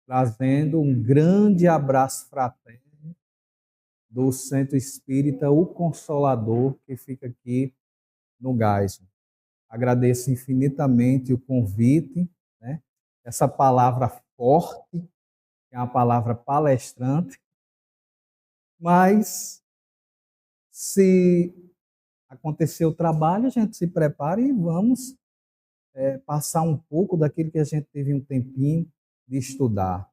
trazendo um grande abraço fraterno do Centro Espírita O Consolador, que fica aqui no Gás. Agradeço infinitamente o convite, né? Essa palavra forte, que é uma palavra palestrante, mas se acontecer o trabalho, a gente se prepara e vamos passar um pouco daquilo que a gente teve um tempinho de estudar.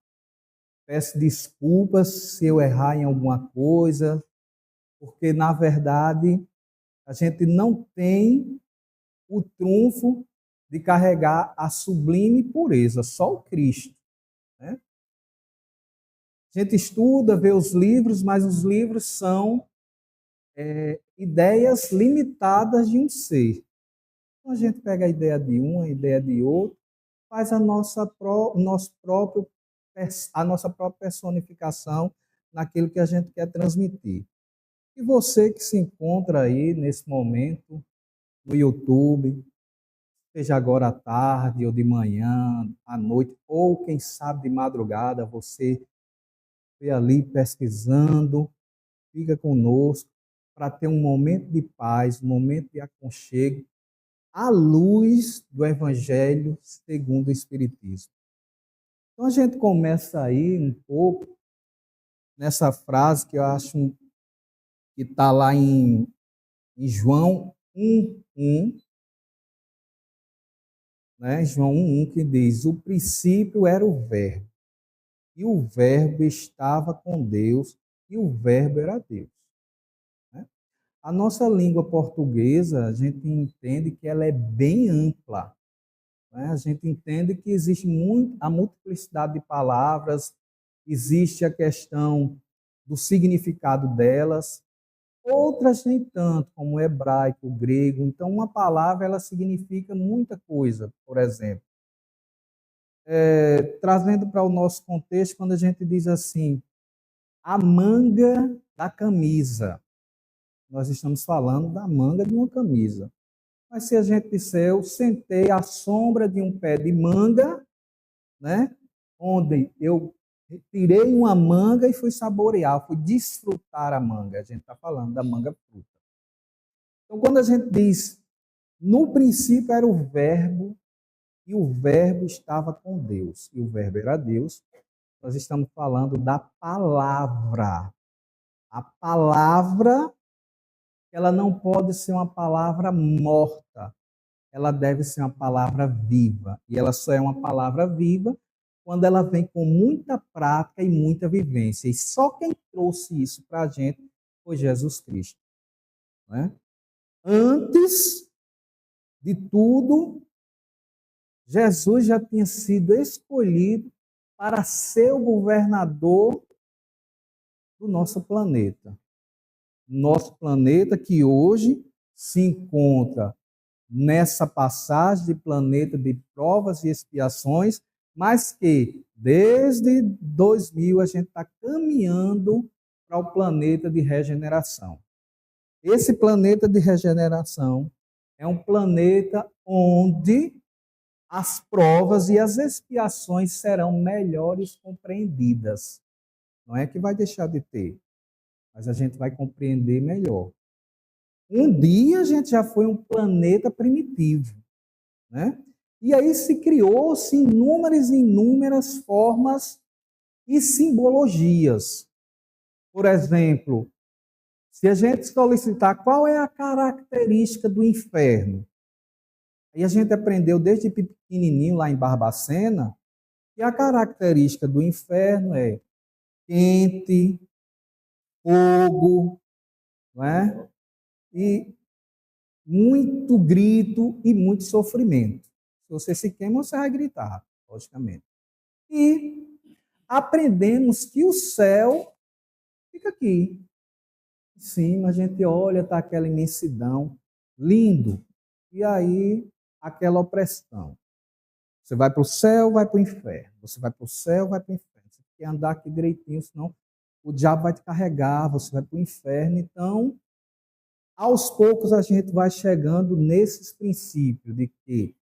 Peço desculpas se eu errar em alguma coisa, porque, na verdade, a gente não tem o trunfo de carregar a sublime pureza, só o Cristo, né? A gente estuda, vê os livros, mas os livros são ideias limitadas de um ser. Então, a gente pega a ideia de um, a ideia de outro, faz a a nossa própria personificação naquilo que a gente quer transmitir. E você que se encontra aí nesse momento no YouTube, seja agora à tarde ou de manhã, à noite, ou quem sabe de madrugada, você vê ali pesquisando, fica conosco para ter um momento de paz, um momento de aconchego, à luz do Evangelho segundo o Espiritismo. Então a gente começa aí um pouco nessa frase que eu acho que está lá em João 1:1, né? João 1:1, que diz: o princípio era o Verbo, e o Verbo estava com Deus, e o Verbo era Deus. Né? A nossa língua portuguesa, a gente entende que ela é bem ampla. Né? A gente entende que existe a multiplicidade de palavras, existe a questão do significado delas, outras nem tanto, como o hebraico, o grego. Então, uma palavra ela significa muita coisa, por exemplo. Trazendo para o nosso contexto, quando a gente diz assim, a manga da camisa, nós estamos falando da manga de uma camisa. Mas se a gente disser, eu sentei à sombra de um pé de manga, né, onde eu tirei uma manga e fui saborear, fui desfrutar a manga. A gente está falando da manga fruta. Então, quando a gente diz, no princípio era o Verbo, e o Verbo estava com Deus, e o Verbo era Deus, nós estamos falando da palavra. A palavra, ela não pode ser uma palavra morta, ela deve ser uma palavra viva. E ela só é uma palavra viva quando ela vem com muita prática e muita vivência. E só quem trouxe isso para a gente foi Jesus Cristo. Né? Antes de tudo, Jesus já tinha sido escolhido para ser o governador do nosso planeta. Nosso planeta que hoje se encontra nessa passagem de planeta de provas e expiações, mas que desde 2000 a gente está caminhando para o planeta de regeneração. Esse planeta de regeneração é um planeta onde as provas e as expiações serão melhores compreendidas. Não é que vai deixar de ter, mas a gente vai compreender melhor. Um dia a gente já foi um planeta primitivo, né? E aí se criou-se inúmeras formas e simbologias. Por exemplo, se a gente solicitar qual é a característica do inferno, aí a gente aprendeu desde pequenininho lá em Barbacena que a característica do inferno é quente, fogo, não é? E muito grito e muito sofrimento. Se você se queima, você vai gritar, logicamente. E aprendemos que o céu fica aqui. Em cima, a gente olha, está aquela imensidão, lindo. E aí, aquela opressão. Você vai para o céu, vai para o inferno. Você vai para o céu, vai para o inferno. Você tem que andar aqui direitinho, senão o diabo vai te carregar, você vai para o inferno. Então, aos poucos, a gente vai chegando nesses princípios de que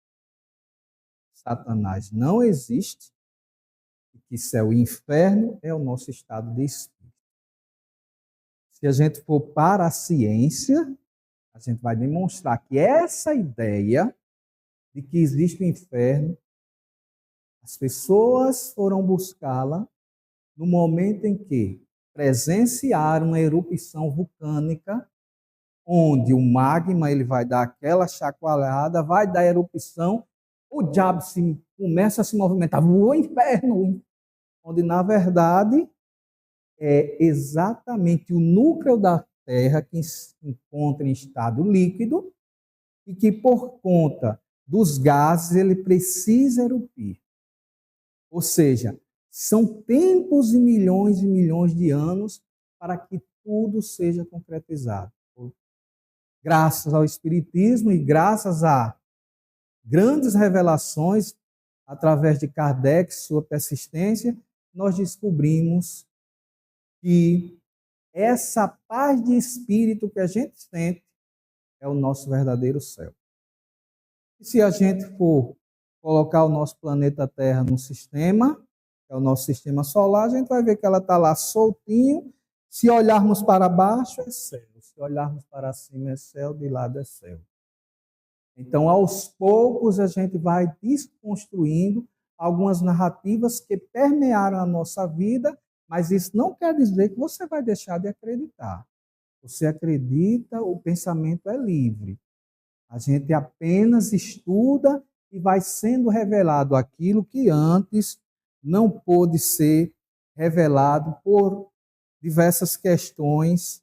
Satanás não existe, que céu e inferno é o nosso estado de espírito. Se a gente for para a ciência, a gente vai demonstrar que essa ideia de que existe o inferno, as pessoas foram buscá-la no momento em que presenciaram uma erupção vulcânica, onde o magma ele vai dar aquela chacoalhada, vai dar erupção, o diabo começa a se movimentar, o inferno, onde na verdade é exatamente o núcleo da Terra que se encontra em estado líquido e que por conta dos gases ele precisa erupir. Ou seja, são tempos e milhões de anos para que tudo seja concretizado. Graças ao Espiritismo e graças a grandes revelações, através de Kardec, sua persistência, nós descobrimos que essa paz de espírito que a gente sente é o nosso verdadeiro céu. E se a gente for colocar o nosso planeta Terra num sistema, que é o nosso sistema solar, a gente vai ver que ela está lá soltinho. Se olharmos para baixo, é céu. Se olharmos para cima, é céu. De lado, é céu. Então, aos poucos, a gente vai desconstruindo algumas narrativas que permearam a nossa vida, mas isso não quer dizer que você vai deixar de acreditar. Você acredita, o pensamento é livre. A gente apenas estuda e vai sendo revelado aquilo que antes não pôde ser revelado por diversas questões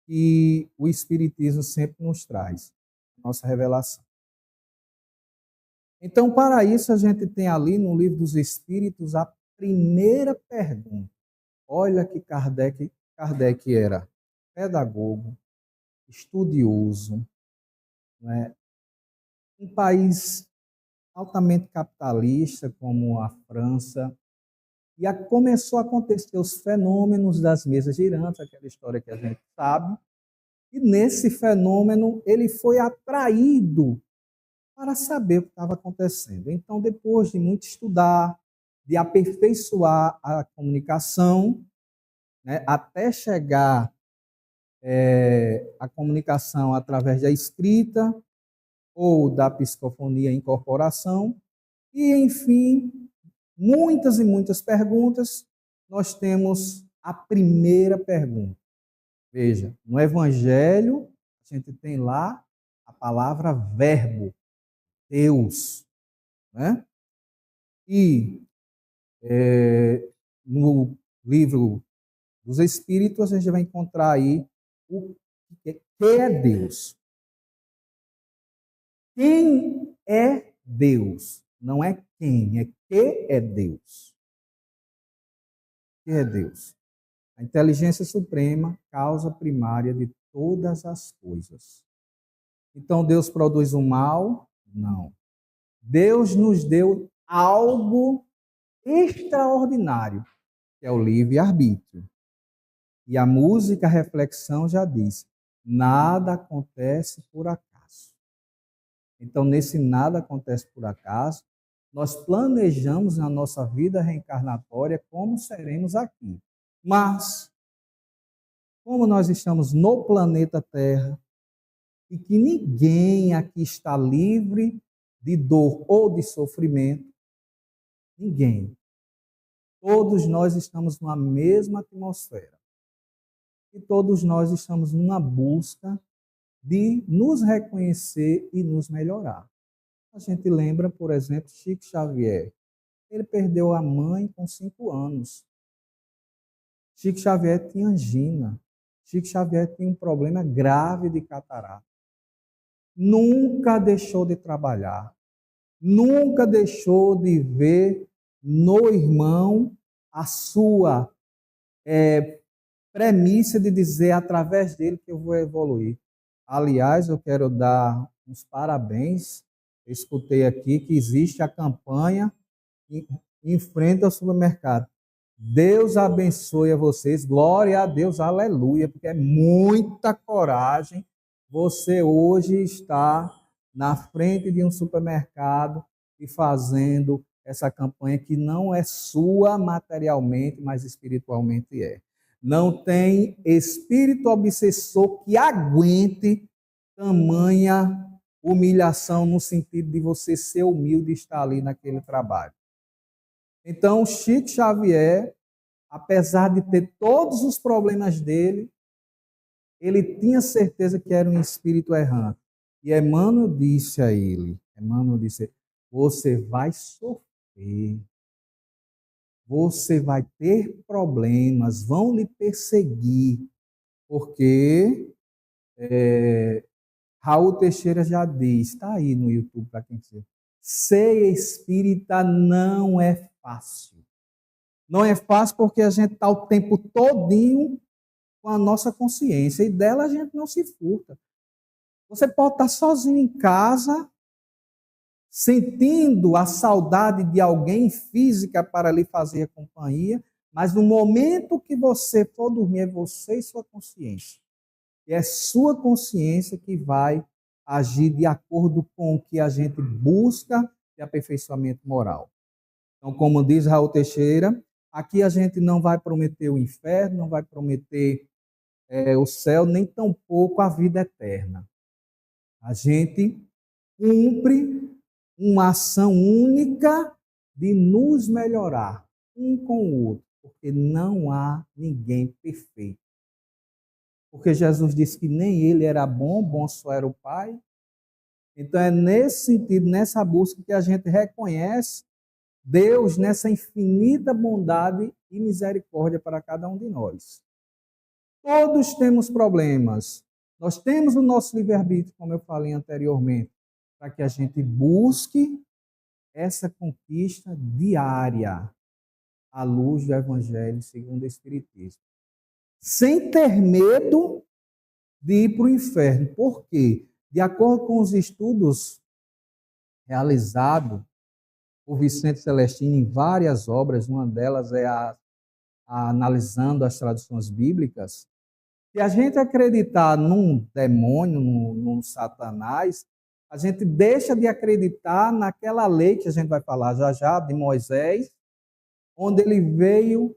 que o Espiritismo sempre nos traz, nossa revelação. Então, para isso, a gente tem ali no Livro dos Espíritos a primeira pergunta. Olha que Kardec era pedagogo, estudioso, né? Um país altamente capitalista, como a França, e começou a acontecer os fenômenos das mesas girantes, aquela história que a gente sabe, e nesse fenômeno ele foi atraído para saber o que estava acontecendo. Então, depois de muito estudar, de aperfeiçoar a comunicação, né, até chegar a comunicação através da escrita ou da psicofonia e incorporação, e, enfim, muitas e muitas perguntas, nós temos a primeira pergunta. Veja, no Evangelho, a gente tem lá a palavra verbo, Deus, né? E no livro dos Espíritos, a gente vai encontrar aí o que é Deus. Quem é Deus? Não é quem, é que é Deus. O que é Deus? A inteligência suprema, causa primária de todas as coisas. Então, Deus produz o mal? Não. Deus nos deu algo extraordinário, que é o livre-arbítrio. E a música, a reflexão já diz, nada acontece por acaso. Então, nesse nada acontece por acaso, nós planejamos na nossa vida reencarnatória como seremos aqui. Mas, como nós estamos no planeta Terra, e que ninguém aqui está livre de dor ou de sofrimento, ninguém. Todos nós estamos numa mesma atmosfera. E todos nós estamos numa busca de nos reconhecer e nos melhorar. A gente lembra, por exemplo, Chico Xavier. Ele perdeu a mãe com 5 anos. Chico Xavier tinha angina. Chico Xavier tinha um problema grave de catarata. Nunca deixou de trabalhar. Nunca deixou de ver no irmão a sua premissa de dizer através dele que eu vou evoluir. Aliás, eu quero dar uns parabéns. Eu escutei aqui que existe a campanha em frente ao supermercado. Deus abençoe a vocês. Glória a Deus, aleluia, porque é muita coragem você hoje está na frente de um supermercado e fazendo essa campanha que não é sua materialmente, mas espiritualmente é. Não tem espírito obsessor que aguente tamanha humilhação no sentido de você ser humilde e estar ali naquele trabalho. Então, Chico Xavier, apesar de ter todos os problemas dele, ele tinha certeza que era um espírito errante. E Emmanuel disse a ele, você vai sofrer, você vai ter problemas, vão lhe perseguir, porque Raul Teixeira já diz, está aí no YouTube para quem quiser, ser espírita não é fácil. Não é fácil porque a gente está o tempo todinho com a nossa consciência e dela a gente não se furta. Você pode estar sozinho em casa, sentindo a saudade de alguém física para lhe fazer companhia, mas no momento que você for dormir, é você e sua consciência. E é sua consciência que vai agir de acordo com o que a gente busca de aperfeiçoamento moral. Então, como diz Raul Teixeira, aqui a gente não vai prometer o inferno, não vai prometer o céu, nem tampouco a vida eterna. A gente cumpre uma ação única de nos melhorar um com o outro, porque não há ninguém perfeito. Porque Jesus disse que nem ele era bom, bom só era o Pai. Então é nesse sentido, nessa busca que a gente reconhece Deus nessa infinita bondade e misericórdia para cada um de nós. Todos temos problemas. Nós temos o nosso livre-arbítrio, como eu falei anteriormente, para que a gente busque essa conquista diária à luz do Evangelho segundo o Espiritismo. Sem ter medo de ir para o inferno. Por quê? De acordo com os estudos realizados por Vicente Celestino em várias obras, uma delas é a Analisando as Traduções Bíblicas, se a gente acreditar num demônio, num Satanás, a gente deixa de acreditar naquela lei que a gente vai falar já já, de Moisés, onde ele veio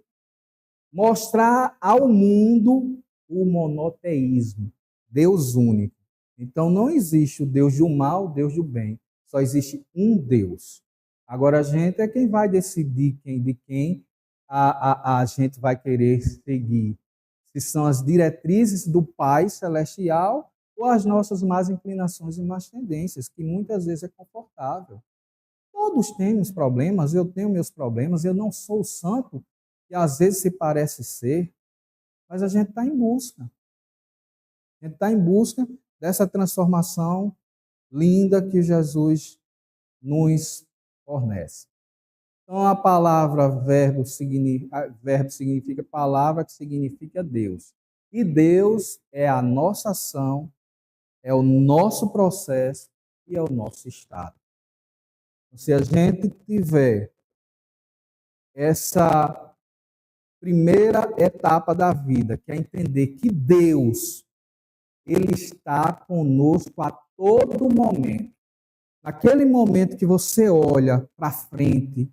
mostrar ao mundo o monoteísmo, Deus único. Então não existe o Deus do mal, o Deus do bem, só existe um Deus. Agora a gente é quem vai decidir de quem a gente vai querer seguir. Se são as diretrizes do Pai Celestial ou as nossas más inclinações e más tendências, que muitas vezes é confortável. Todos temos problemas, eu tenho meus problemas, eu não sou santo, que às vezes se parece ser, mas a gente está em busca. A gente está em busca dessa transformação linda que Jesus nos fornece. Então, a palavra verbo significa palavra, que significa Deus. E Deus é a nossa ação, é o nosso processo e é o nosso estado. Se a gente tiver essa primeira etapa da vida, que é entender que Deus, Ele está conosco a todo momento. Naquele momento que você olha para frente,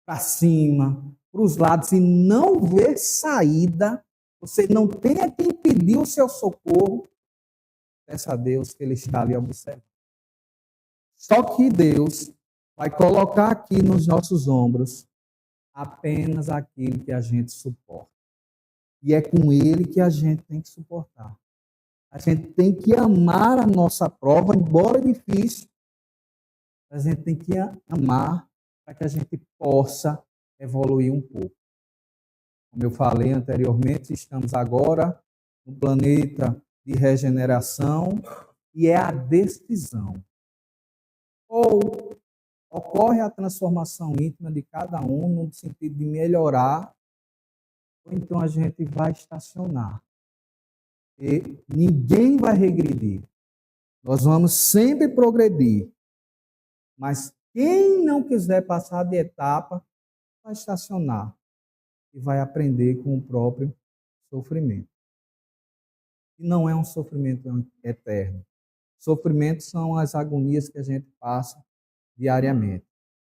para cima, para os lados e não vê saída, você não tem a quem pedir o seu socorro, peça a Deus que Ele está ali observando. Só que Deus vai colocar aqui nos nossos ombros apenas aquilo que a gente suporta. E é com Ele que a gente tem que suportar. A gente tem que amar a nossa prova, embora difícil, a gente tem que amar para que a gente possa evoluir um pouco. Como eu falei anteriormente, estamos agora no planeta de regeneração e é a decisão. Ou ocorre a transformação íntima de cada um no sentido de melhorar, ou então a gente vai estacionar. E ninguém vai regredir. Nós vamos sempre progredir. Mas quem não quiser passar de etapa, vai estacionar e vai aprender com o próprio sofrimento. E não é um sofrimento eterno. Sofrimento são as agonias que a gente passa diariamente.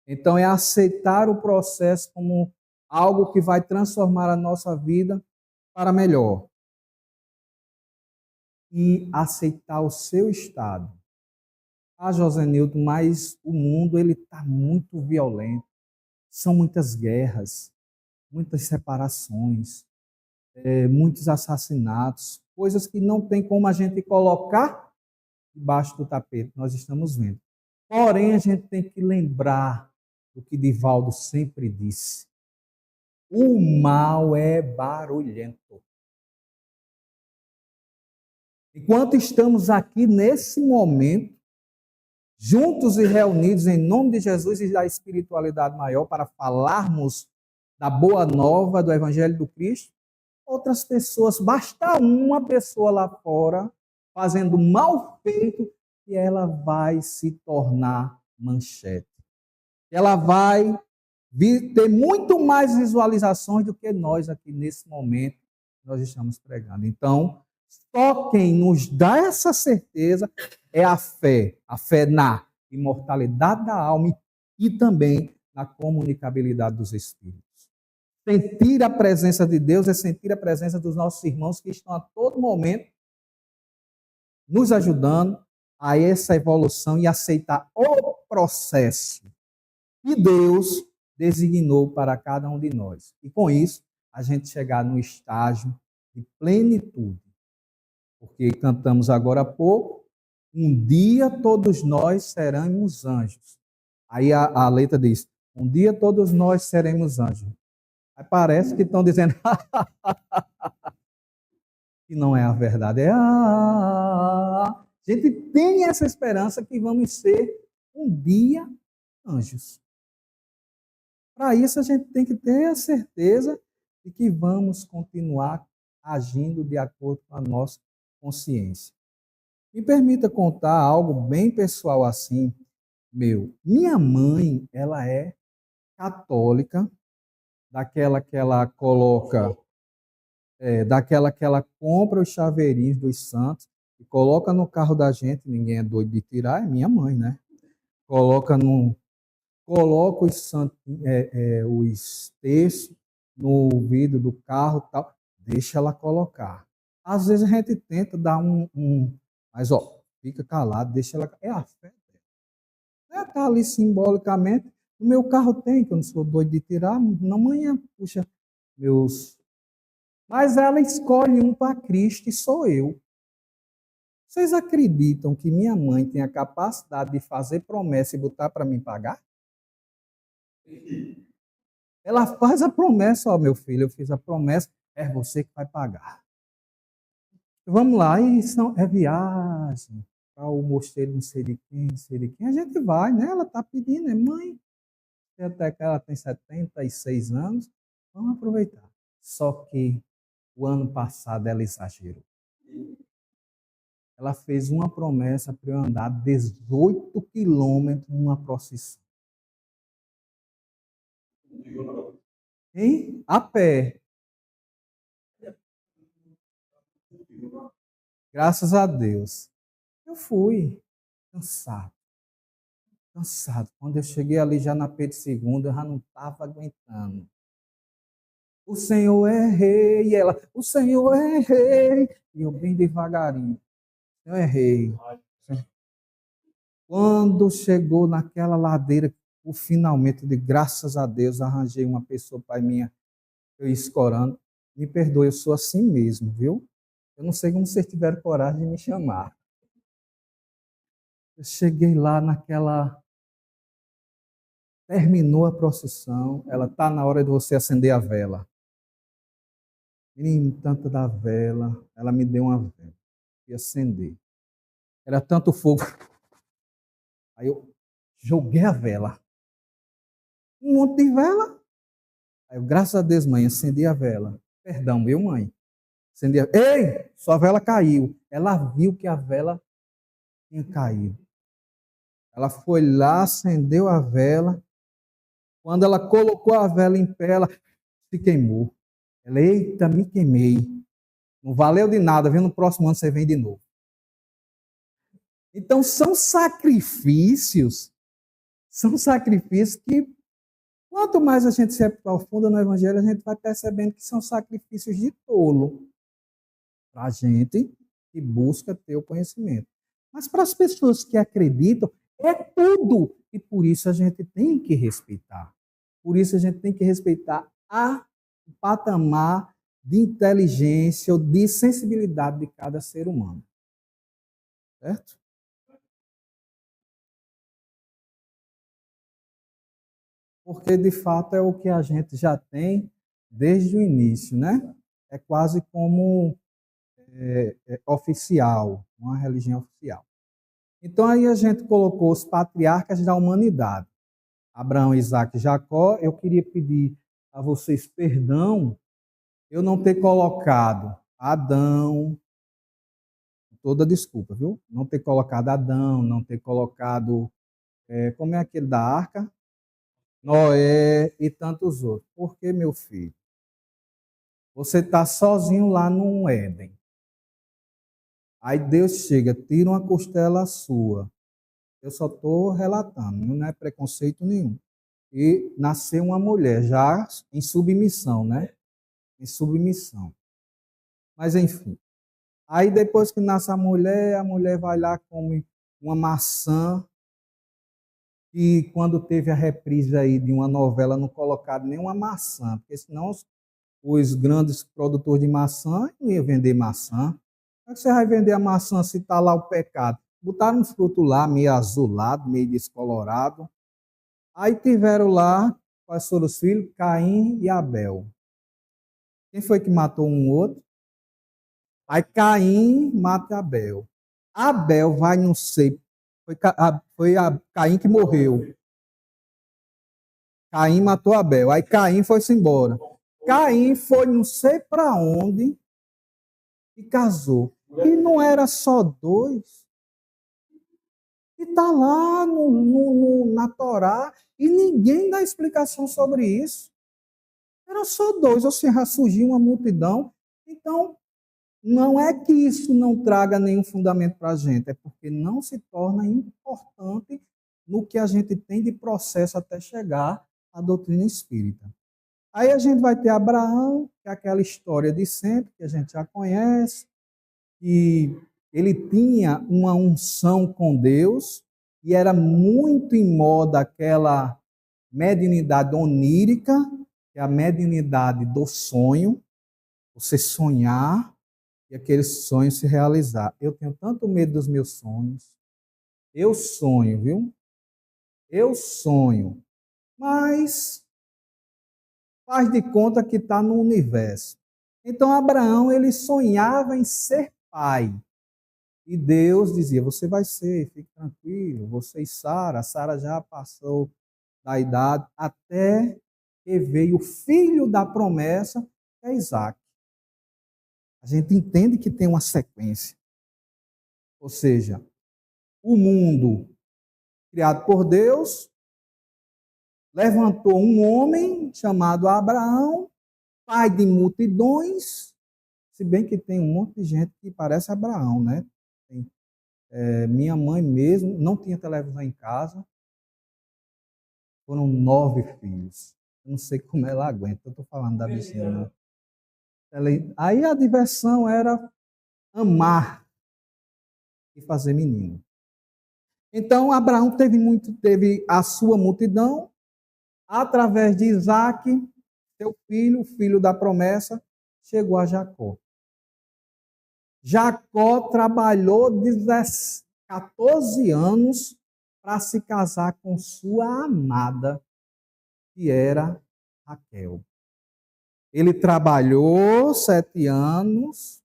Então, é aceitar o processo como algo que vai transformar a nossa vida para melhor. E aceitar o seu estado. Ah, José Nilton, mas o mundo está muito violento. São muitas guerras, muitas separações, muitos assassinatos, coisas que não tem como a gente colocar debaixo do tapete, nós estamos vendo. Porém, a gente tem que lembrar do que Divaldo sempre disse. O mal é barulhento. Enquanto estamos aqui nesse momento, juntos e reunidos em nome de Jesus e da espiritualidade maior para falarmos da boa nova do Evangelho do Cristo, outras pessoas, basta uma pessoa lá fora fazendo mal feito e ela vai se tornar manchete. Ela vai ter muito mais visualizações do que nós aqui nesse momento nós estamos pregando. Então, só quem nos dá essa certeza é a fé na imortalidade da alma e também na comunicabilidade dos espíritos. Sentir a presença de Deus é sentir a presença dos nossos irmãos que estão a todo momento nos ajudando a essa evolução e aceitar o processo que Deus designou para cada um de nós. E com isso, a gente chegar no estágio de plenitude. Porque cantamos agora há pouco, um dia todos nós seremos anjos. Aí a letra diz, um dia todos nós seremos anjos. Aí parece que estão dizendo que não é a verdade. A gente tem essa esperança que vamos ser um dia anjos. Para isso a gente tem que ter a certeza de que vamos continuar agindo de acordo com a nossa consciência. Me permita contar algo bem pessoal assim, meu. Minha mãe, ela é católica, daquela que ela coloca, daquela que ela compra os chaveirinhos dos santos e coloca no carro da gente, ninguém é doido de tirar, é minha mãe, né? Coloca os santos, os textos no vidro do carro e tal, deixa ela colocar. Às vezes a gente tenta dar mas fica calado, deixa ela, é a fé. Está ali simbolicamente. No meu carro tem, que eu não sou doido de tirar, na manhã, puxa, meus. Mas ela escolhe um para Cristo e sou eu. Vocês acreditam que minha mãe tem a capacidade de fazer promessa e botar para mim pagar? Ela faz a promessa, ó, meu filho, eu fiz a promessa, é você que vai pagar. Vamos lá, e é viagem para o mosteiro não sei de quem, a gente vai, né? Ela está pedindo, mãe, até que ela tem 76 anos, vamos aproveitar. Só que o ano passado ela exagerou. Ela fez uma promessa para eu andar 18 quilômetros numa procissão. Hein? A pé. Graças a Deus. Eu fui cansado. Quando eu cheguei ali já na Pedro II, eu já não estava aguentando. O Senhor é rei. E ela, o Senhor é rei. E eu bem devagarinho. O Senhor é rei. Quando chegou naquela ladeira, finalmente, de graças a Deus, arranjei uma pessoa para minha, eu escorando. Me perdoe, eu sou assim mesmo, viu? Eu não sei como vocês tiveram coragem de me chamar. Eu cheguei lá naquela... Terminou a procissão, ela está na hora de você acender a vela. Menino, tanto da vela, ela me deu uma vela e acender. Era tanto fogo. Aí eu joguei a vela. Um monte de vela. Aí eu, graças a Deus, mãe, acendi a vela. Perdão, meu mãe. Acendi a... Ei, sua vela caiu. Ela viu que a vela tinha caído. Ela foi lá, acendeu a vela. Quando ela colocou a vela em pé, ela se queimou. Ela, eita, me queimei. Não valeu de nada, viu? No próximo ano você vem de novo. Então, são sacrifícios São sacrifícios que, quanto mais a gente se aprofunda no Evangelho, a gente vai percebendo que são sacrifícios de tolo para a gente que busca ter o conhecimento. Mas para as pessoas que acreditam, é tudo. E por isso a gente tem que respeitar. Por isso a gente tem que respeitar o patamar de inteligência ou de sensibilidade de cada ser humano. Certo? Porque, de fato, é o que a gente já tem desde o início, né? É quase como oficial, uma religião oficial. Então, aí a gente colocou os patriarcas da humanidade. Abraão, Isaac e Jacó. Eu queria pedir a vocês perdão eu não ter colocado Adão, toda desculpa, viu? Não ter colocado Adão, não ter colocado, como é aquele da arca? Noé e tantos outros. Por que, meu filho? Você está sozinho lá no Éden. Aí Deus chega, tira uma costela sua. Eu só estou relatando, não é preconceito nenhum. E nasceu uma mulher, já em submissão, né? Em submissão. Mas, enfim. Aí, depois que nasce a mulher vai lá, come uma maçã. E quando teve a reprise aí de uma novela, não colocaram nenhuma maçã, porque senão os grandes produtores de maçã não iam vender maçã. Como é que você vai vender a maçã se está lá o pecado? Botaram um fruto lá, meio azulado, meio descolorado. Aí tiveram lá, quais foram os filhos? Caim e Abel. Quem foi que matou um outro? Aí Caim mata Abel. Abel vai, não sei, foi Caim que morreu. Caim matou Abel. Aí Caim foi-se embora. Caim foi não sei para onde e casou. E não era só dois. E está lá na Torá e ninguém dá explicação sobre isso. Eram só dois, ou seja, surgiu uma multidão. Então, não é que isso não traga nenhum fundamento para a gente, é porque não se torna importante no que a gente tem de processo até chegar à doutrina espírita. Aí a gente vai ter Abraão, que é aquela história de sempre, que a gente já conhece, que ele tinha uma unção com Deus e era muito em moda aquela mediunidade onírica, que é a mediunidade do sonho, você sonhar e aquele sonho se realizar. Eu tenho tanto medo dos meus sonhos. Eu sonho, viu? Eu sonho. Mas faz de conta que está no universo. Então, Abraão, ele sonhava em ser pai. E Deus dizia, você vai ser, fique tranquilo. Você e Sara já passou da idade, até que veio o filho da promessa, que é Isaac. A gente entende que tem uma sequência. Ou seja, o mundo criado por Deus levantou um homem chamado Abraão, pai de multidões, se bem que tem um monte de gente que parece Abraão, né? Minha mãe mesmo não tinha televisão em casa, foram 9 filhos. Eu não sei como ela aguenta, eu estou falando da bichinha. Aí a diversão era amar e fazer menino. Então Abraão teve a sua multidão, através de Isaac, seu filho, filho da promessa, chegou a Jacó. Jacó trabalhou 14 anos para se casar com sua amada, que era Raquel. Ele trabalhou 7 anos,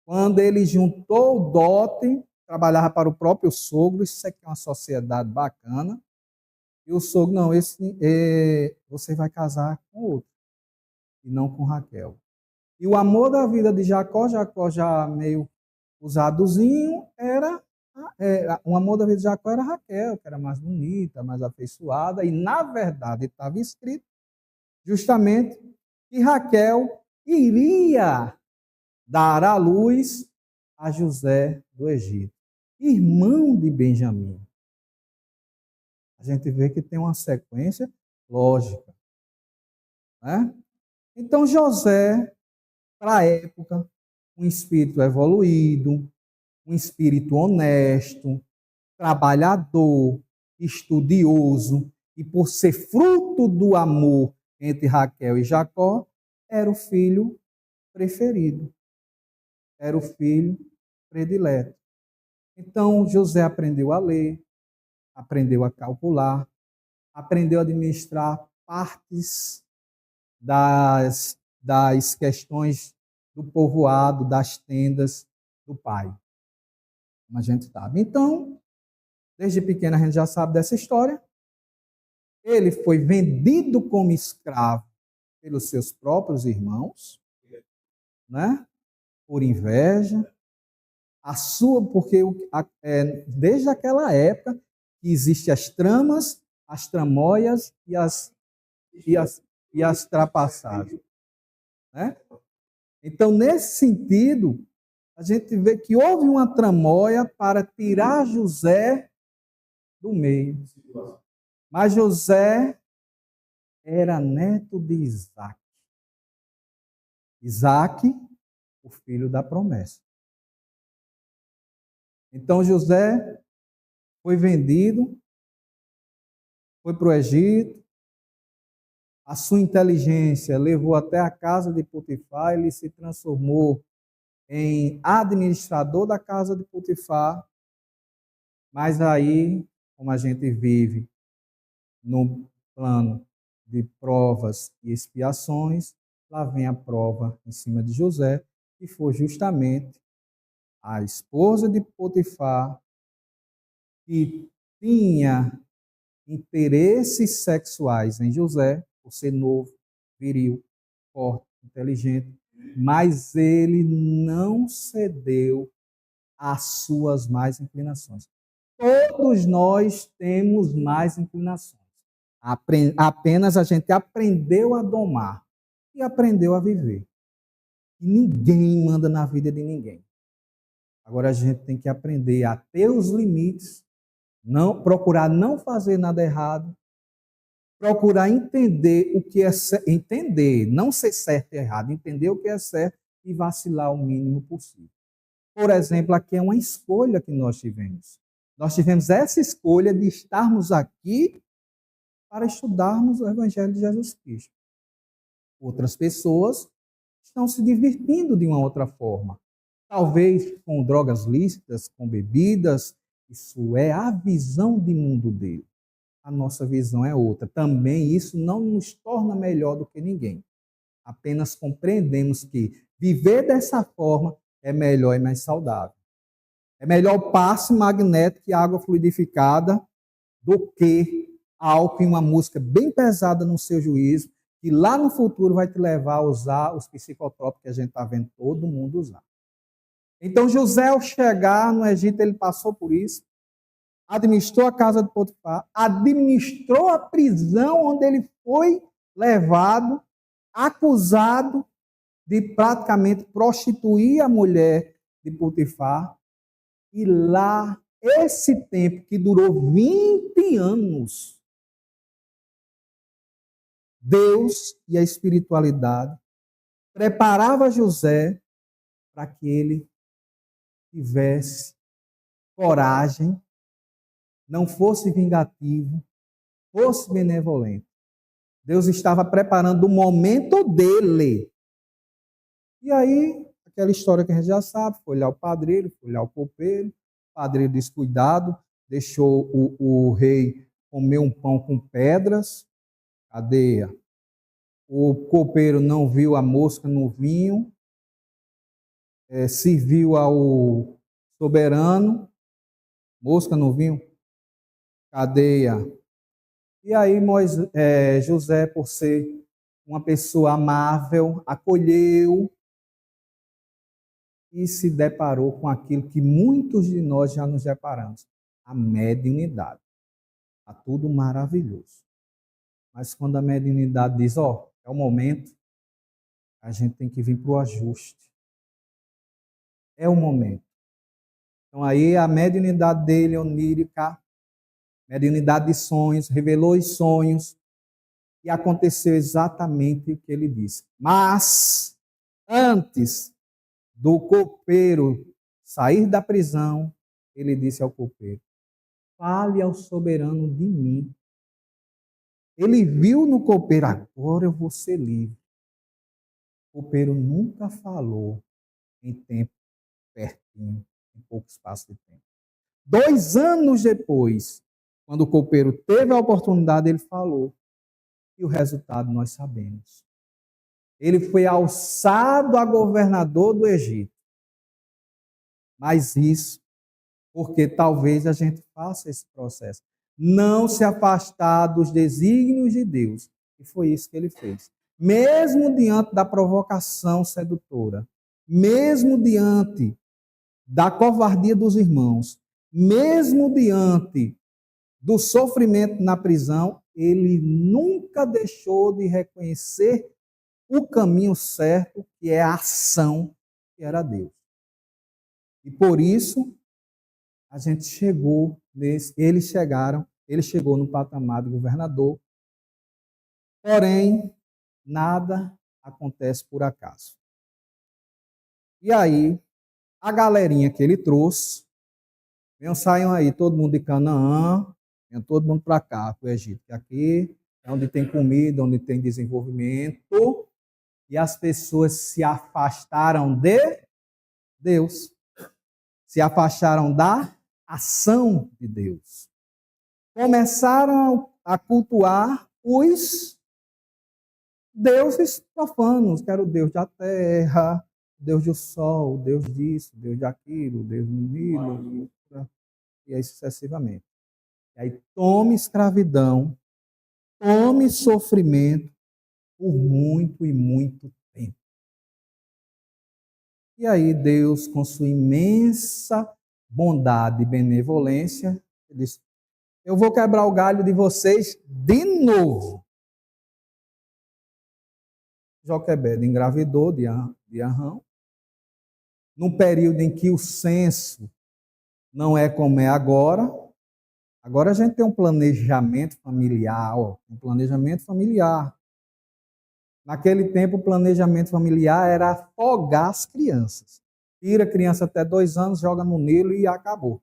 quando ele juntou o dote, trabalhava para o próprio sogro, isso aqui é uma sociedade bacana, e o sogro, não, você vai casar com outro, e não com Raquel. E o amor da vida de Jacó já meio usadozinho, o amor da vida de Jacó era Raquel, que era mais bonita, mais afeiçoada, e na verdade estava escrito justamente que Raquel iria dar à luz a José do Egito, irmão de Benjamim. A gente vê que tem uma sequência lógica, né? Então, José, para a época, um espírito evoluído, um espírito honesto, trabalhador, estudioso, e por ser fruto do amor entre Raquel e Jacó, era o filho preferido, era o filho predileto. Então, José aprendeu a ler, aprendeu a calcular, aprendeu a administrar partes das questões do povoado, das tendas do pai, como a gente sabe. Então, desde pequeno a gente já sabe dessa história. Ele foi vendido como escravo pelos seus próprios irmãos, né? Por inveja. Porque desde aquela época que existem as tramas, as tramóias e as trapassagens, né? Então, nesse sentido, a gente vê que houve uma tramóia para tirar José do meio. Mas José era neto de Isaac. Isaac, o filho da promessa. Então José foi vendido, foi para o Egito, a sua inteligência levou até a casa de Potifar, ele se transformou em administrador da casa de Potifar, mas aí, como a gente vive no plano de provas e expiações, lá vem a prova em cima de José, que foi justamente a esposa de Potifar, que tinha interesses sexuais em José, por ser novo, viril, forte, inteligente, mas ele não cedeu às suas más inclinações. Todos nós temos mais inclinações. Apenas a gente aprendeu a domar e aprendeu a viver. E ninguém manda na vida de ninguém. Agora a gente tem que aprender a ter os limites, não procurar não fazer nada errado, procurar entender o que é entender, não ser certo e errado, entender o que é certo e vacilar o mínimo possível. Por exemplo, aqui é uma escolha que nós tivemos. Nós tivemos essa escolha de estarmos aqui para estudarmos o Evangelho de Jesus Cristo. Outras pessoas estão se divertindo de uma outra forma. Talvez com drogas lícitas, com bebidas. Isso é a visão de mundo dele. A nossa visão é outra. Também isso não nos torna melhor do que ninguém. Apenas compreendemos que viver dessa forma é melhor e mais saudável. É melhor o passe magnético e água fluidificada do que álcool e uma música bem pesada no seu juízo, que lá no futuro vai te levar a usar os psicotrópicos que a gente está vendo todo mundo usar. Então, José, ao chegar no Egito, ele passou por isso, administrou a casa de Potifar, administrou a prisão onde ele foi levado, acusado de praticamente prostituir a mulher de Potifar. E lá, esse tempo que durou 20 anos, Deus e a espiritualidade preparava José para que ele tivesse coragem, não fosse vingativo, fosse benevolente. Deus estava preparando o momento dele. E aí, aquela história que a gente já sabe, foi olhar o padreiro, foi olhar o copeiro, o padreiro descuidado, deixou o rei comer um pão com pedras, cadeia. O copeiro não viu a mosca no vinho, serviu ao soberano, mosca no vinho, cadeia. E aí José, por ser uma pessoa amável, acolheu e se deparou com aquilo que muitos de nós já nos deparamos, a mediunidade. Está tudo maravilhoso. Mas quando a mediunidade diz, é o momento, a gente tem que vir para o ajuste. É o momento. Então aí a mediunidade dele, onírica, mediunidade de sonhos, revelou os sonhos, e aconteceu exatamente o que ele disse. Mas, antes do copeiro sair da prisão, ele disse ao copeiro: fale ao soberano de mim. Ele viu no copeiro: agora eu vou ser livre. O copeiro nunca falou em tempo pertinho, em pouco espaço de tempo. 2 anos depois, quando o copeiro teve a oportunidade, ele falou. E o resultado nós sabemos. Ele foi alçado a governador do Egito. Mas isso, porque talvez a gente faça esse processo. Não se afastar dos desígnios de Deus. E foi isso que ele fez. Mesmo diante da provocação sedutora, mesmo diante da covardia dos irmãos, mesmo diante do sofrimento na prisão, ele nunca deixou de reconhecer o caminho certo, que é a ação, que era Deus. E por isso, a gente chegou nesse, ele chegou no patamar de governador, porém, nada acontece por acaso. E aí, a galerinha que ele trouxe, saiam aí, todo mundo de Canaã, venham todo mundo para cá, para o Egito, que aqui é onde tem comida, onde tem desenvolvimento, e as pessoas se afastaram de Deus, se afastaram da ação de Deus. Começaram a cultuar os deuses profanos, que era o Deus da terra, o Deus do sol, o Deus disso, o Deus daquilo, o Deus do Nilo, e aí sucessivamente. E aí tome escravidão, tome sofrimento por muito e muito tempo. E aí Deus, com sua imensa bondade e benevolência, disse: eu vou quebrar o galho de vocês de novo. Joquebede engravidou de Arão, num período em que o censo não é como é agora. Agora a gente tem um planejamento familiar, Naquele tempo, o planejamento familiar era afogar as crianças. Tira a criança até 2 anos, joga no Nilo e acabou.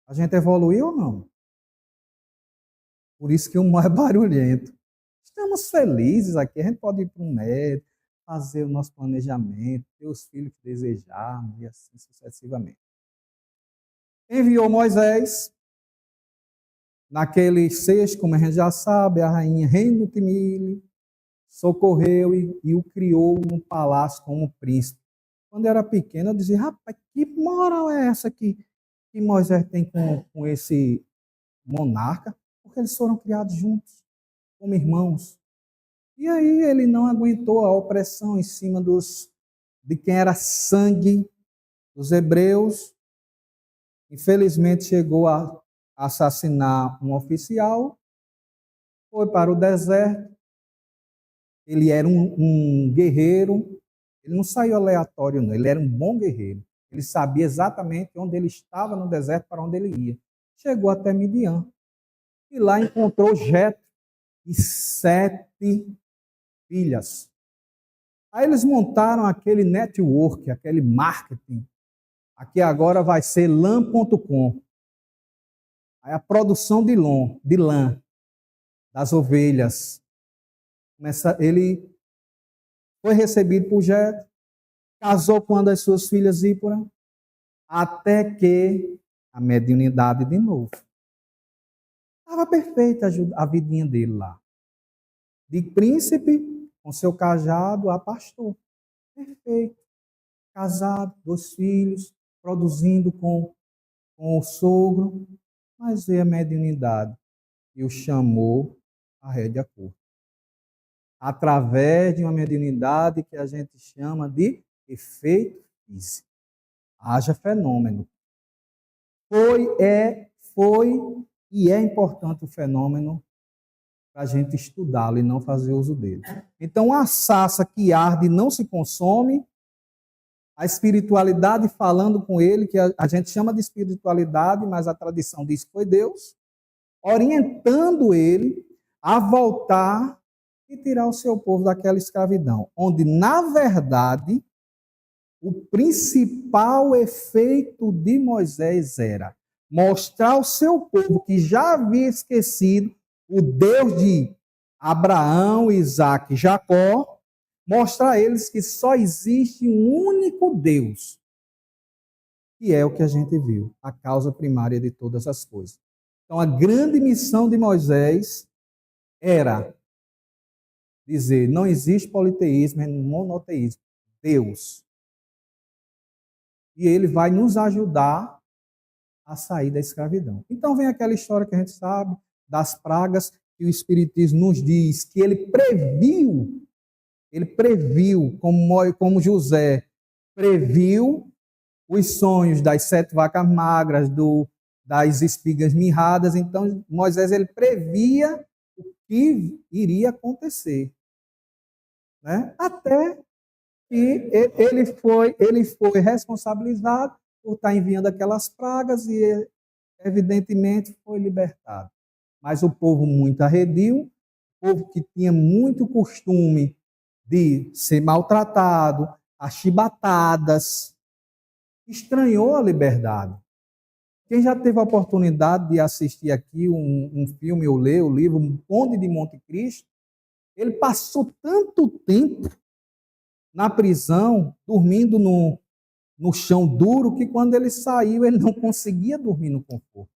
A gente evoluiu ou não? Por isso que o mundo é barulhento. Estamos felizes aqui, a gente pode ir para um médico, fazer o nosso planejamento, ter os filhos que desejarmos e assim sucessivamente. Enviou Moisés. Naquele cesto, como a gente já sabe, a rainha Renutimile socorreu e o criou no palácio como príncipe. Quando eu era pequeno, eu dizia: rapaz, que moral é essa que Moisés tem com esse monarca? Porque eles foram criados juntos, como irmãos. E aí ele não aguentou a opressão em cima de quem era sangue dos hebreus. Infelizmente chegou a assassinar um oficial, foi para o deserto. Ele era um guerreiro, ele não saiu aleatório, não. Ele era um bom guerreiro. Ele sabia exatamente onde ele estava no deserto, para onde ele ia. Chegou até Midian e lá encontrou Jetro e 7 filhas. Aí eles montaram aquele network, aquele marketing. Aqui agora vai ser lã.com. Aí a produção de lã das ovelhas. Ele foi recebido por Jetro, casou com uma das suas filhas Zípora, até que a mediunidade de novo. Estava perfeita a vidinha dele lá. De príncipe, com seu cajado, a pastor. Perfeito. Casado, 2 filhos, produzindo com o sogro. Mas veio a mediunidade e o chamou à rédea curta. Através de uma mediunidade que a gente chama de efeito físico. Haja fenômeno. Foi e é importante o fenômeno para a gente estudá-lo e não fazer uso dele. Então, a sarça que arde e não se consome, a espiritualidade falando com ele, que a gente chama de espiritualidade, mas a tradição diz que foi Deus, orientando ele a voltar e tirar o seu povo daquela escravidão, onde, na verdade, o principal efeito de Moisés era mostrar ao seu povo que já havia esquecido o Deus de Abraão, Isaque e Jacó, mostrar a eles que só existe um único Deus, que é o que a gente viu, a causa primária de todas as coisas. Então, a grande missão de Moisés era dizer, não existe politeísmo, é monoteísmo, Deus. E ele vai nos ajudar a sair da escravidão. Então vem aquela história que a gente sabe, das pragas, que o Espiritismo nos diz que ele previu, como José previu os sonhos das 7 vacas magras, das espigas mirradas. Então Moisés ele previa o que iria acontecer, né? Até que ele foi responsabilizado por estar enviando aquelas pragas e, evidentemente, foi libertado. Mas o povo muito arredio, o povo que tinha muito costume de ser maltratado, achibatadas, estranhou a liberdade. Quem já teve a oportunidade de assistir aqui um filme ou ler o livro O Conde de Monte Cristo, ele passou tanto tempo na prisão, dormindo no chão duro, que quando ele saiu, ele não conseguia dormir no conforto.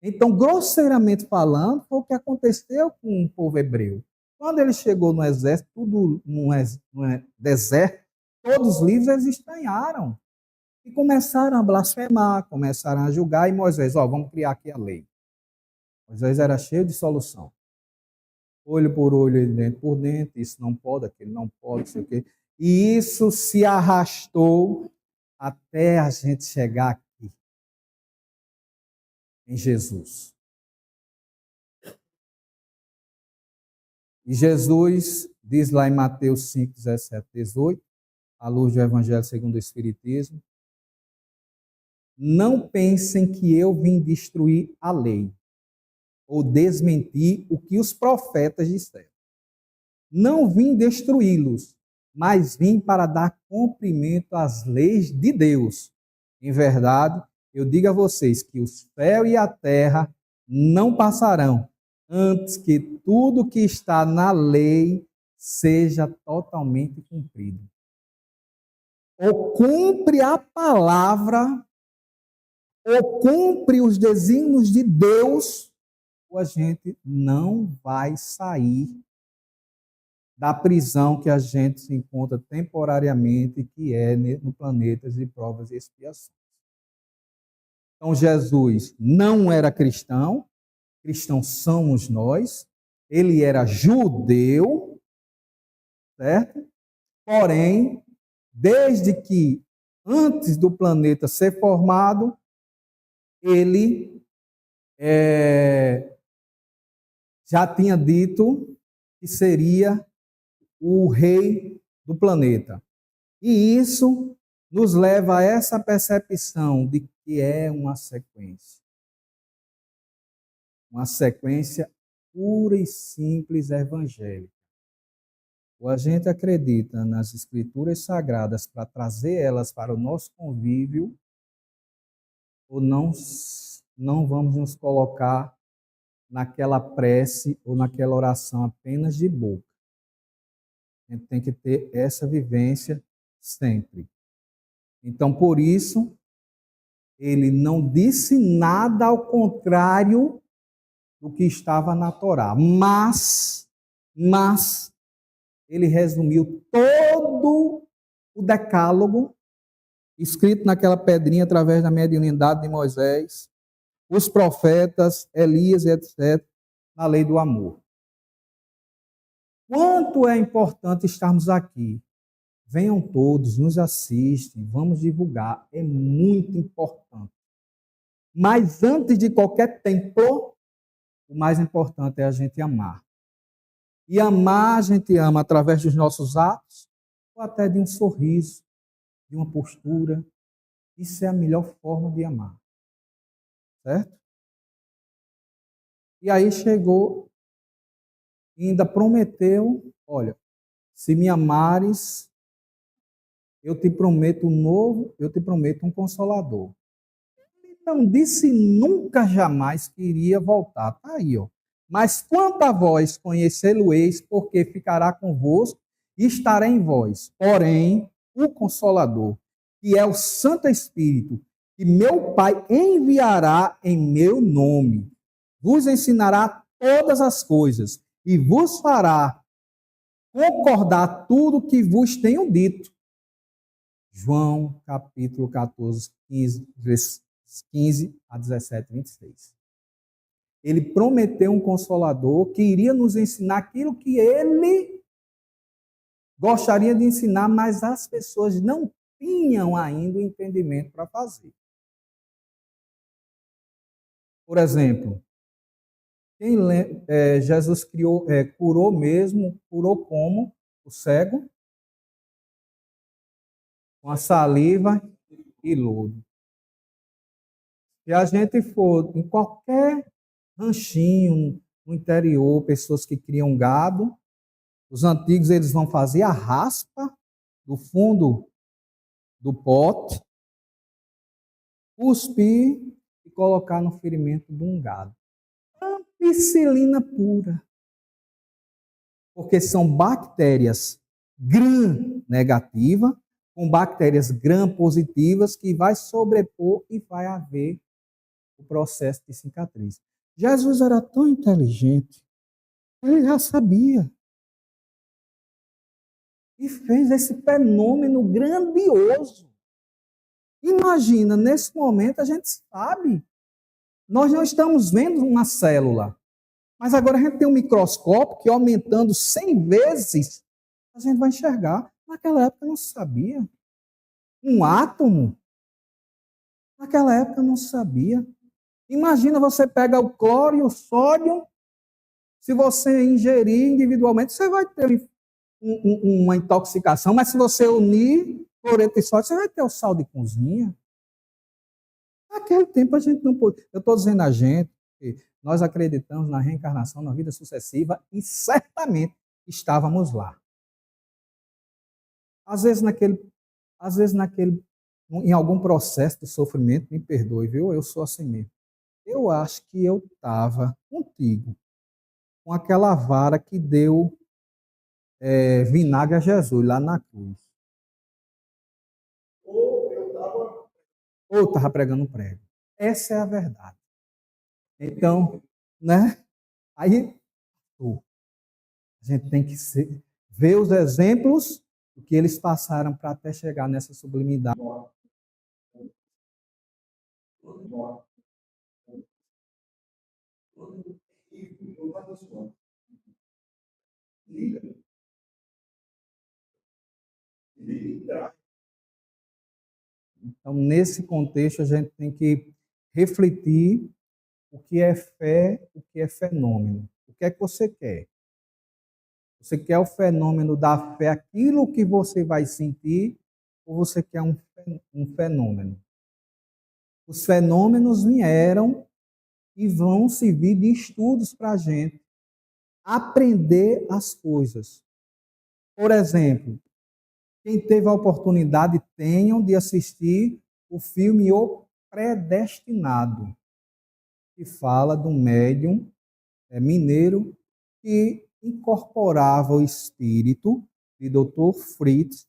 Então, grosseiramente falando, foi o que aconteceu com o povo hebreu. Quando ele chegou no exército, tudo no deserto, todos os livros eles estranharam. E começaram a blasfemar, começaram a julgar, e Moisés, vamos criar aqui a lei. Moisés era cheio de solução. Olho por olho, dente por dente, isso não pode, aquilo não pode, não sei o quê. E isso se arrastou até a gente chegar aqui, em Jesus. E Jesus diz lá em Mateus 5, 17, 18, à luz do Evangelho segundo o Espiritismo, não pensem que eu vim destruir a lei, ou desmentir o que os profetas disseram. Não vim destruí-los, mas vim para dar cumprimento às leis de Deus. Em verdade, eu digo a vocês que o céu e a terra não passarão, antes que tudo que está na lei seja totalmente cumprido. Ou cumpre a palavra, ou cumpre os desígnios de Deus, ou a gente não vai sair da prisão que a gente se encontra temporariamente, que é no planeta de provas e expiações. Então, Jesus não era cristão, cristãos somos nós, ele era judeu, certo? Porém, desde que antes do planeta ser formado, ele já tinha dito que seria o rei do planeta. E isso nos leva a essa percepção de que é uma sequência pura e simples evangélica. Ou a gente acredita nas escrituras sagradas para trazer elas para o nosso convívio, ou não vamos nos colocar naquela prece ou naquela oração apenas de boca. A gente tem que ter essa vivência sempre. Então, por isso, ele não disse nada ao contrário do que estava na Torá, mas ele resumiu todo o decálogo escrito naquela pedrinha através da mediunidade de Moisés, os profetas, Elias, etc., na lei do amor. Quanto é importante estarmos aqui. Venham todos, nos assistem, vamos divulgar. É muito importante. Mas antes de qualquer templo, o mais importante é a gente amar. E amar, a gente ama através dos nossos atos, ou até de um sorriso, de uma postura. Isso é a melhor forma de amar. Certo? E aí chegou e ainda prometeu, olha, se me amares, eu te prometo um novo, eu te prometo um consolador. Não disse nunca jamais que iria voltar. Está aí, ó. Mas quanto a vós conhecê-lo-eis, porque ficará convosco e estará em vós. Porém, o Consolador, que é o Santo Espírito, que meu Pai enviará em meu nome, vos ensinará todas as coisas e vos fará concordar tudo que vos tenho dito. João, capítulo 14, 15 a 17, 26. Ele prometeu um consolador que iria nos ensinar aquilo que ele gostaria de ensinar, mas as pessoas não tinham ainda o entendimento para fazer. Por exemplo, Jesus curou mesmo, curou como? O cego? Com a saliva e lodo. Se a gente for em qualquer ranchinho no interior, pessoas que criam gado, os antigos eles vão fazer a raspa do fundo do pote, cuspir e colocar no ferimento de um gado. Ampicilina pura. Porque são bactérias gram-negativas com bactérias gram-positivas que vai sobrepor e vai haver o processo de cicatriz. Jesus era tão inteligente, ele já sabia. E fez esse fenômeno grandioso. Imagina, nesse momento a gente sabe, nós não estamos vendo uma célula, mas agora a gente tem um microscópio que aumentando 100 vezes, a gente vai enxergar. Naquela época não se sabia. Um átomo, naquela época não se sabia. Imagina, você pega o cloro e o sódio, se você ingerir individualmente, você vai ter uma intoxicação, mas se você unir cloreto e sódio, você vai ter o sal de cozinha. Naquele tempo a gente não pôde. Eu estou dizendo a gente que nós acreditamos na reencarnação, na vida sucessiva, e certamente estávamos lá. Às vezes em algum processo de sofrimento, me perdoe, viu? Eu sou assim mesmo. Eu acho que eu estava contigo, com aquela vara que deu vinagre a Jesus lá na cruz. Ou eu estava pregando um prego. Essa é a verdade. Então, né? Aí, a gente tem que ver os exemplos do que eles passaram para até chegar nessa sublimidade. Então, nesse contexto, a gente tem que refletir o que é fé, o que é fenômeno. O que é que você quer? Você quer o fenômeno da fé, aquilo que você vai sentir, ou você quer um fenômeno? Os fenômenos vieram e vão servir de estudos para a gente aprender as coisas. Por exemplo, quem teve a oportunidade, tenham de assistir o filme O Predestinado, que fala de um médium mineiro que incorporava o espírito de Dr. Fritz,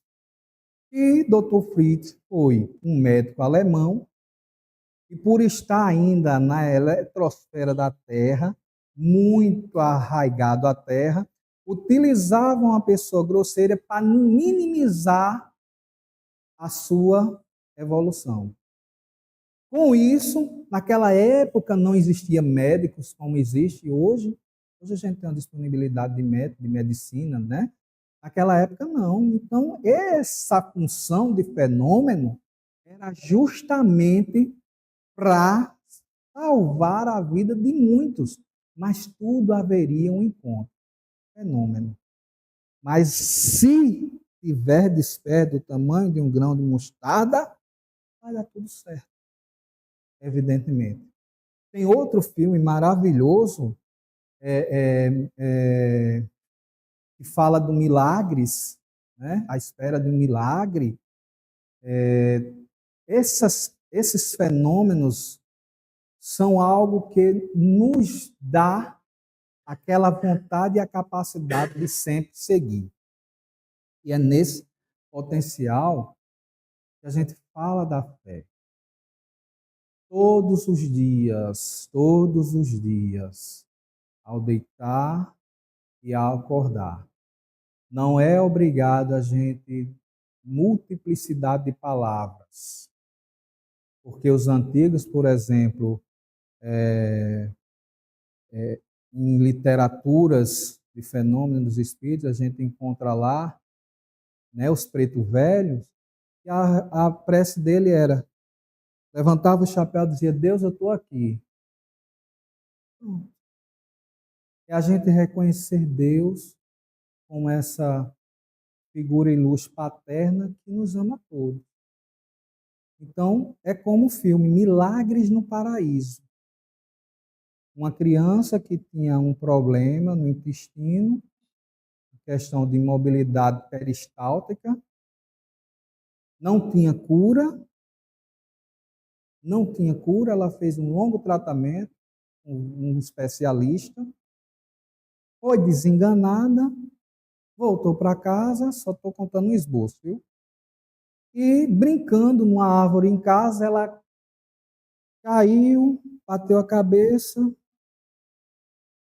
e Dr. Fritz foi um médico alemão, e por estar ainda na eletrosfera da Terra, muito arraigado à Terra, utilizava uma pessoa grosseira para minimizar a sua evolução. Com isso, naquela época não existia médicos como existe hoje. Hoje a gente tem uma disponibilidade de médico, de medicina, né? Naquela época não. Então, essa função de fenômeno era justamente para salvar a vida de muitos, mas tudo haveria um encontro, fenômeno. Mas se tiver fé do tamanho de um grão de mostarda, vai dar tudo certo, evidentemente. Tem outro filme maravilhoso que fala de milagres, né? A espera de um milagre. Esses fenômenos são algo que nos dá aquela vontade e a capacidade de sempre seguir. E é nesse potencial que a gente fala da fé. Todos os dias, ao deitar e ao acordar. Não é obrigado a gente multiplicidade de palavras. Porque os antigos, por exemplo, em literaturas de fenômenos dos espíritos, a gente encontra lá, né, os pretos velhos, e a prece dele era, levantava o chapéu e dizia, Deus, eu estou aqui. É a gente reconhecer Deus como essa figura e luz paterna que nos ama a todos. Então, é como o filme Milagres no Paraíso. Uma criança que tinha um problema no intestino, questão de imobilidade peristáltica, não tinha cura, ela fez um longo tratamento com um especialista, foi desenganada, voltou para casa, só estou contando um esboço, viu? E brincando numa árvore em casa, ela caiu, bateu a cabeça,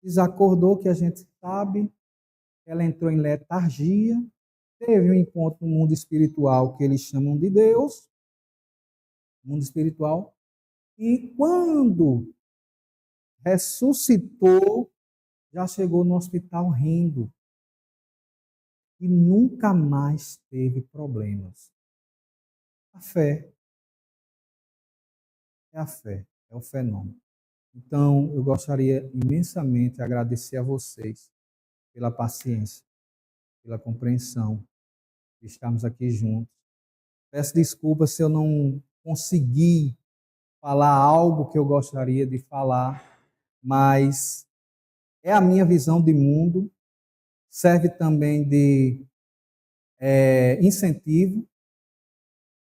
desacordou, que a gente sabe, ela entrou em letargia, teve um encontro no mundo espiritual que eles chamam de Deus, mundo espiritual, e quando ressuscitou, já chegou no hospital rindo e nunca mais teve problemas. A fé é a fé, é o fenômeno. Então, eu gostaria imensamente de agradecer a vocês pela paciência, pela compreensão de estarmos aqui juntos. Peço desculpas se eu não consegui falar algo que eu gostaria de falar, mas é a minha visão de mundo, serve também de incentivo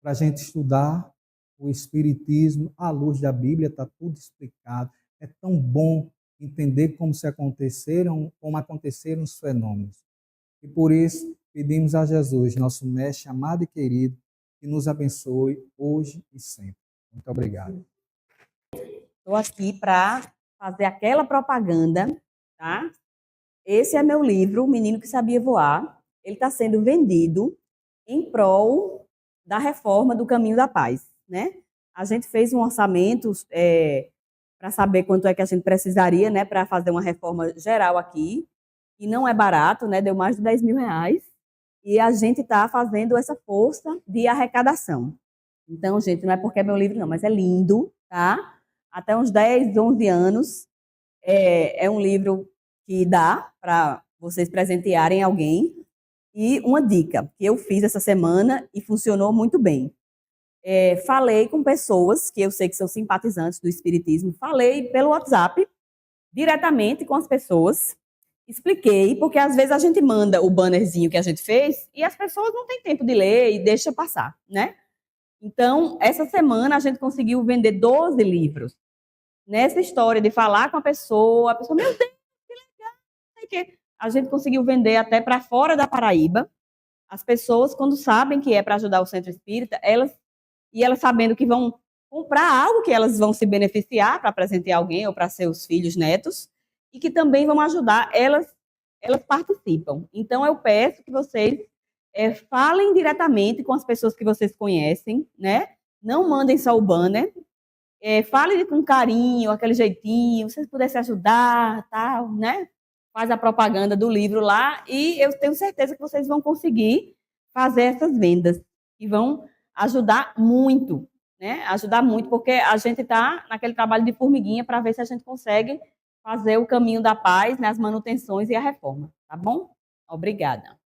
para a gente estudar o Espiritismo à luz da Bíblia, está tudo explicado. É tão bom entender como aconteceram os fenômenos. E por isso, pedimos a Jesus, nosso mestre amado e querido, que nos abençoe hoje e sempre. Muito obrigado. Estou aqui para fazer aquela propaganda, tá? Esse é meu livro, O Menino que Sabia Voar. Ele está sendo vendido em prol da reforma do Caminho da Paz, né? A gente fez um orçamento para saber quanto é que a gente precisaria, né, para fazer uma reforma geral aqui, e não é barato, né? Deu mais de 10 mil reais, e a gente está fazendo essa força de arrecadação. Então, gente, não é porque é meu livro, não, mas é lindo, tá? Até uns 10, 11 anos, é um livro que dá para vocês presentearem alguém. E uma dica que eu fiz essa semana e funcionou muito bem. Falei com pessoas que eu sei que são simpatizantes do Espiritismo, falei pelo WhatsApp, diretamente com as pessoas, expliquei, porque às vezes a gente manda o bannerzinho que a gente fez e as pessoas não têm tempo de ler e deixa passar, né? Então, essa semana a gente conseguiu vender 12 livros. Nessa história de falar com a pessoa, meu Deus, que legal! A gente conseguiu vender até para fora da Paraíba. As pessoas, quando sabem que é para ajudar o Centro Espírita, elas sabendo que vão comprar algo que elas vão se beneficiar para presentear alguém ou para seus filhos, netos, e que também vão ajudar, elas participam. Então, eu peço que vocês falem diretamente com as pessoas que vocês conhecem, né? Não mandem só o banner, fale com carinho, aquele jeitinho, se vocês pudessem ajudar, tal, né? Faz a propaganda do livro lá e eu tenho certeza que vocês vão conseguir fazer essas vendas e vão ajudar muito, né? Ajudar muito, porque a gente está naquele trabalho de formiguinha para ver se a gente consegue fazer o caminho da paz, né? As manutenções e a reforma, tá bom? Obrigada.